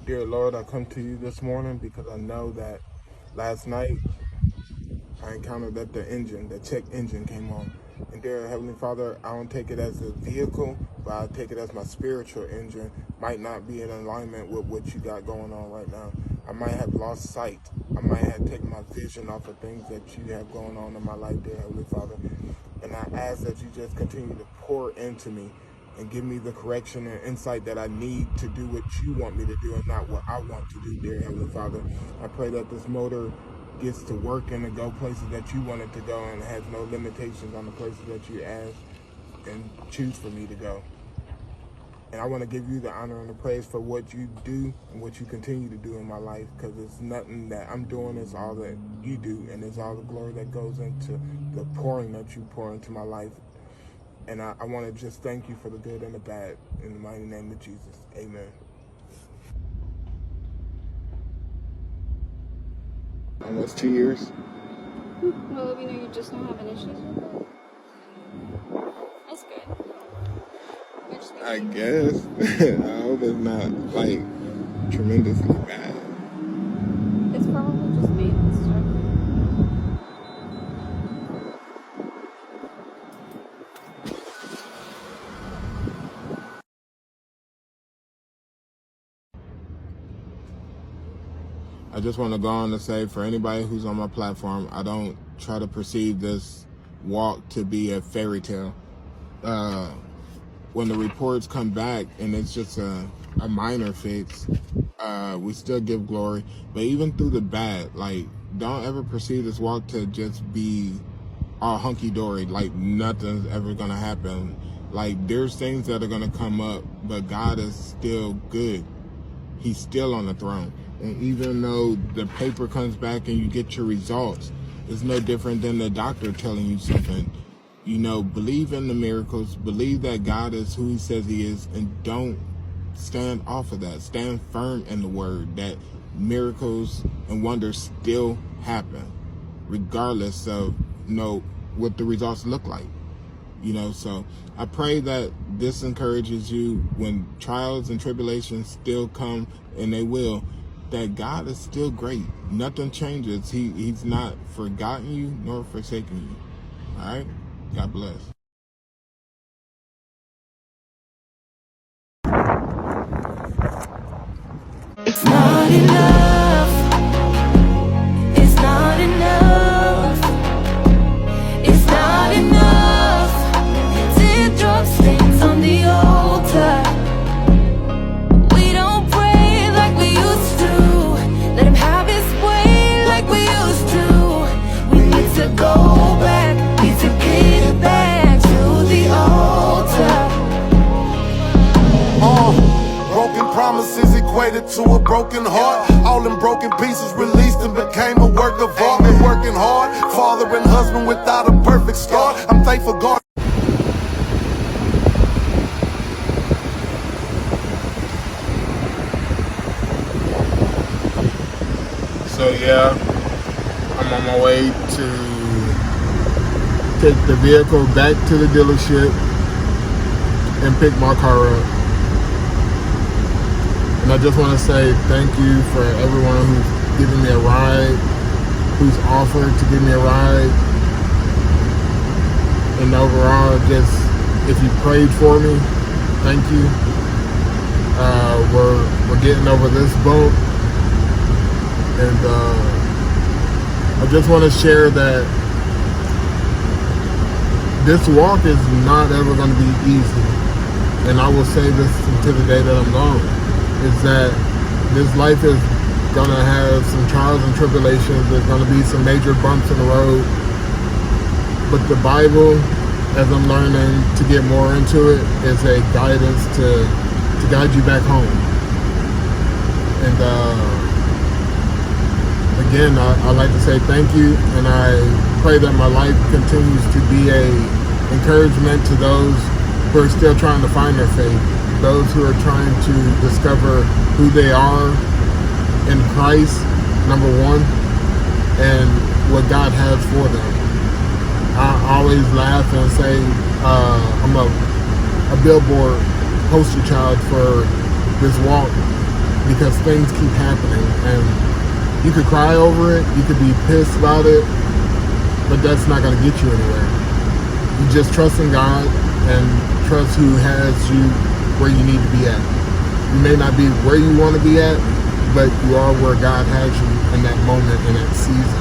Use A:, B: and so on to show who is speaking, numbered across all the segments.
A: Dear Lord, I come to you this morning because I know that last night I encountered that the check engine came on. And dear Heavenly Father, I don't take it as a vehicle, but I take it as my spiritual engine might not be in alignment with what you got going on right now. I might have lost sight. I might have taken my vision off of things that you have going on in my life, dear Heavenly Father. And I ask that you just continue to pour into me and give me the correction and insight that I need to do what you want me to do and not what I want to do, dear Heavenly Father. I pray that this motor gets to work and to go places that you want it to go and has no limitations on the places that you ask and choose for me to go. And I want to give you the honor and the praise for what you do and what you continue to do in my life, because it's nothing that I'm doing, it's all that you do, and it's all the glory that goes into the pouring that you pour into my life. And I want to just thank you for the good and the bad in the mighty name of Jesus. Amen. Almost 2 years.
B: Well, you know, you're just not having issues with it. That's good.
A: I guess. I hope it's not, like, tremendously bad.
B: It's probably just maintenance stuff.
A: I just want to go on to say, for anybody who's on my platform, I don't try to perceive this walk to be a fairy tale. When the reports come back and it's just a minor fix, we still give glory. But even through the bad, like, don't ever perceive this walk to just be all hunky-dory, like nothing's ever going to happen. Like, there's things that are going to come up, but God is still good. He's still on the throne. And even though the paper comes back and you get your results, it's no different than the doctor telling you something. You know, believe in the miracles, believe that God is who he says he is, and don't stand off of that. Stand firm in the word that miracles and wonders still happen, regardless of, you know, what the results look like. You know, so I pray that this encourages you when trials and tribulations still come, and they will, that God is still great. Nothing changes. He's not forgotten you nor forsaken you. All right? God bless.
C: It's not enough. It's not enough. It's not enough. Teardrop stains on the altar. We don't pray like we used to. Let him have his way like we used to. We need to go back. Need to get back to the altar.
D: Broken promises equated to a broken heart. All in broken pieces released and became a work of art. Been working hard, father and husband without a perfect start. I'm thankful God.
A: So yeah, I'm on my way to take the vehicle back to the dealership and pick my car up. And I just want to say thank you for everyone who's given me a ride, who's offered to give me a ride. And overall, just if you prayed for me, thank you. We're getting over this bump. And I just want to share that this walk is not ever going to be easy. And I will say this until the day that I'm gone, is that this life is going to have some trials and tribulations. There's going to be some major bumps in the road. But the Bible, as I'm learning to get more into it, is a guidance to guide you back home. And again, I'd like to say thank you, and I pray that my life continues to be a encouragement to those who are still trying to find their faith, those who are trying to discover who they are in Christ, number one, and what God has for them. I always laugh and say I'm a billboard poster child for this walk, because things keep happening, and you could cry over it, you could be pissed about it, but that's not going to get you anywhere. You just trust in God and trust who has you where you need to be at. You may not be where you want to be at, but you are where God has you in that moment, in that season.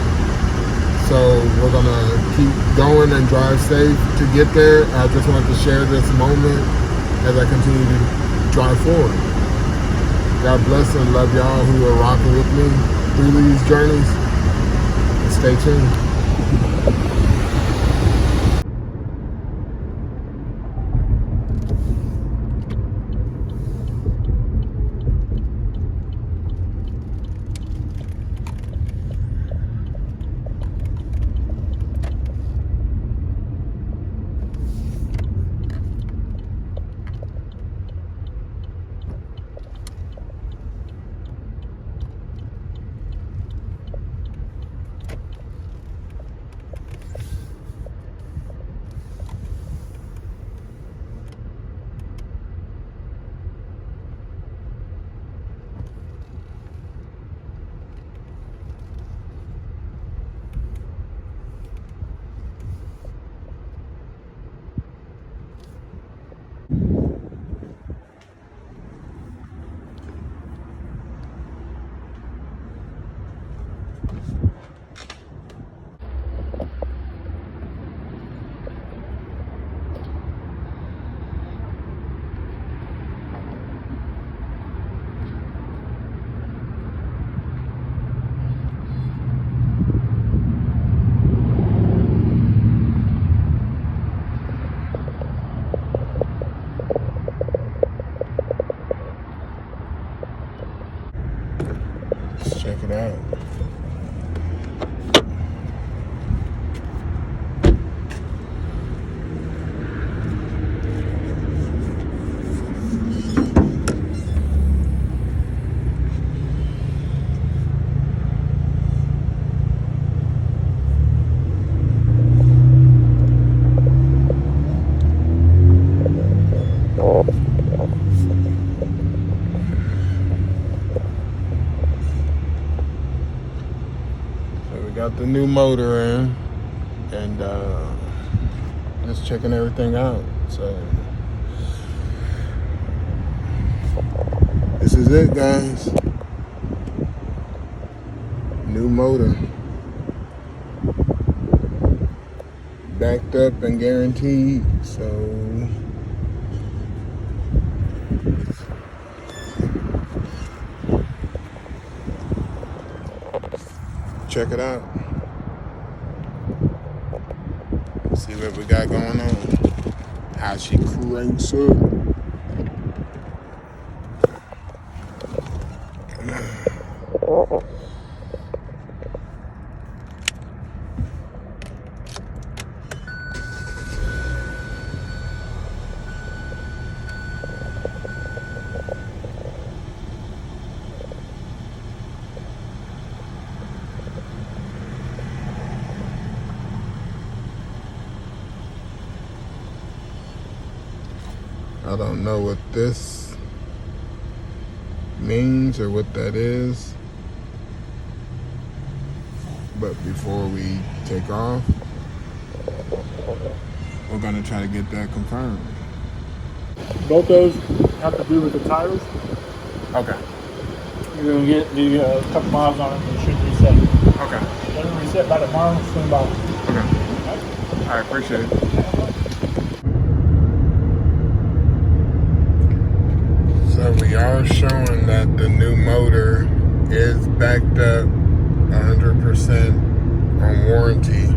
A: So we're going to keep going and drive safe to get there. I just wanted to share this moment as I continue to drive forward. God bless and love y'all who are rocking with me through these journeys. And stay tuned. Let's check it out. Got the new motor in, and just checking everything out. So this is it, guys. New motor, backed up and guaranteed. So check it out. See what we got going on. How she cranks up. I don't know what this means or what that is, but before we take off, we're gonna try to get that confirmed.
E: Both those have to do with the tires.
A: Okay.
E: You're gonna do a couple miles on it and it should reset.
A: Okay.
E: Let it reset by tomorrow, swing by.
A: Okay. I appreciate it. So we are showing that the new motor is backed up 100% on warranty.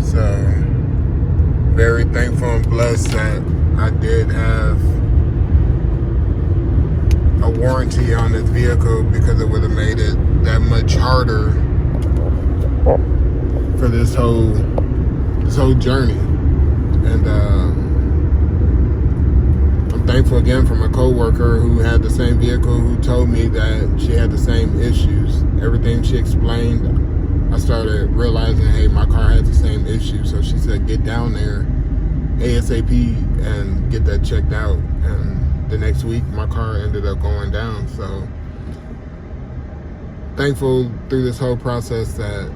A: So very thankful and blessed that I did have a warranty on this vehicle, because it would have made it that much harder for this whole journey. And I'm thankful again for my co-worker who had the same vehicle, who told me that she had the same issues. Everything she explained, I started realizing, hey, my car has the same issue. So she said, get down there ASAP and get that checked out. And the next week, my car ended up going down. So thankful through this whole process that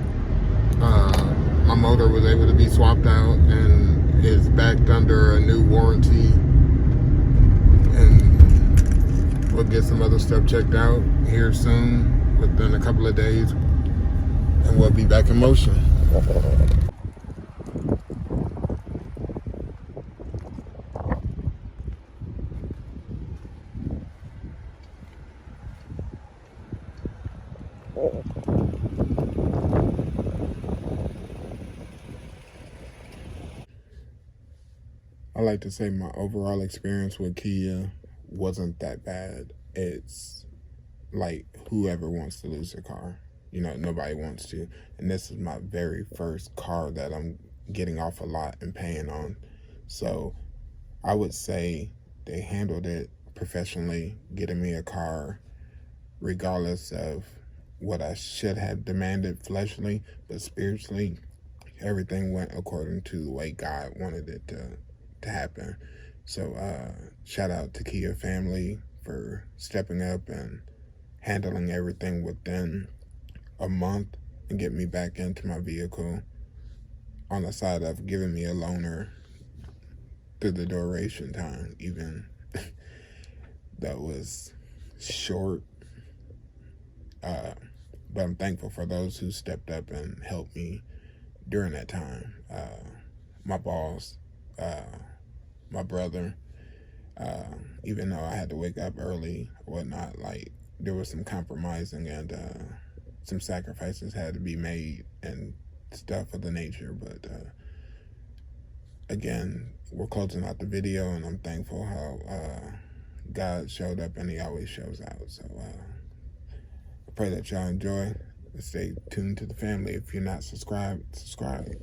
A: my motor was able to be swapped out and is backed under a new warranty. And we'll get some other stuff checked out here soon, within a couple of days, and we'll be back in motion. I like to say my overall experience with Kia wasn't that bad. It's like whoever wants to lose their car. You know, nobody wants to. And this is my very first car that I'm getting off a lot and paying on. So I would say they handled it professionally, getting me a car regardless of what I should have demanded fleshly, but spiritually, everything went according to the way God wanted it to happen. So shout out to Kia family for stepping up and handling everything within a month and getting me back into my vehicle, on the side of giving me a loaner through the duration time, even that was short. But I'm thankful for those who stepped up and helped me during that time. My boss, my brother, even though I had to wake up early or whatnot, like there was some compromising and some sacrifices had to be made and stuff of the nature. But again, we're closing out the video, and I'm thankful how God showed up, and he always shows out. So I pray that y'all enjoy and stay tuned to the family. If you're not subscribed, subscribe.